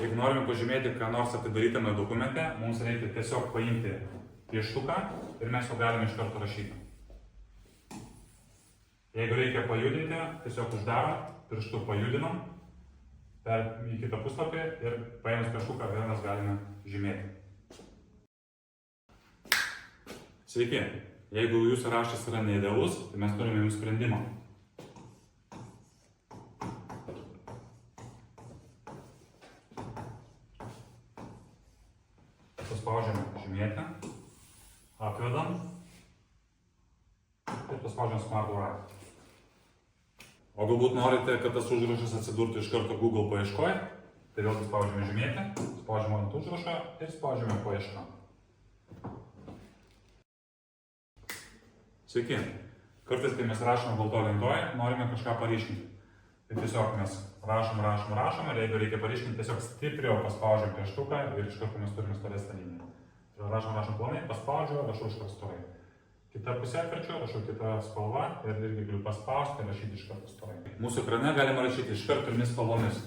Jeigu norime pažymėti, ką nors atidarytame dokumente, mums reikia tiesiog paimti pieštuką ir mes jau galime iš karto rašyti. Jeigu reikia pajudinti, tiesiog uždarom, pirštu pajudinam į kitą puslapį ir paėmus pieštuką vėl mes galime žymėti. Sveiki! Jeigu jūsų raštas yra neidealus, tai mes turime jums sprendimą. Paspaudžiame žymėti, apvedam ir paspaudžiam Smart Write. O galbūt norite, kad tas užrašas atsidurtų iš karto Google paieškoje, tai vėlgi spaudžiame žymėti, spaudžiame ant užrašą ir spaudžiame paiešką. Sveiki! Kartais, kai mes rašome balto lentoje, norime kažką paryškinti. Tai tiesiog mes rašom ir jeigu reikia paryškinti, tiesiog stipriau paspaudžiam pieštuką ir iš karto mes turime storesnę liniją. Rašom plonai, paspaudžiu, rašau iš karto storai. Kita pusė atverčiu, rašau kitą spalvą ir irgi galiu paspausti ir rašyti iš karto storai. Mūsų ekrane galima rašyti iš karto trimis spalvomis.